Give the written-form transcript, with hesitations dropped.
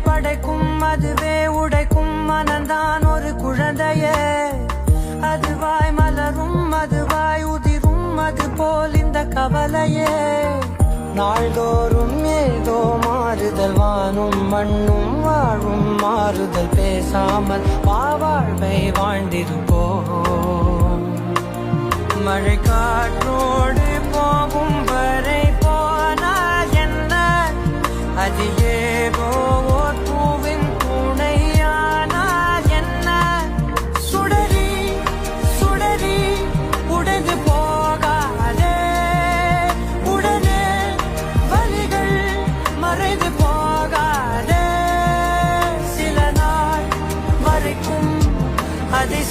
படைக்கும் அதுவே உடைக்கும் மனந்தான் ஒரு குழந்தையே. அதுவாய் மலரும் அதுவாய் உதிரும் அது போல் இந்த கவலையே. நாள்தோறும் ஏதோ மாறுதல் வானும் மண்ணும் வாழும் மாறுதல் பேசாமல் வாழ்வை வாழ்ந்திருப்போம். மழை காற்றோடு போகும் வரை போனால் என்ன அது ஏதோ ஓர் பூவின் துணையானால் என்ன. சுடரி சுடரி உடைந்து போகாதே உடனே வலிகள் மறைந்து போகாதே. சில நாள் வரைக்கும் அதை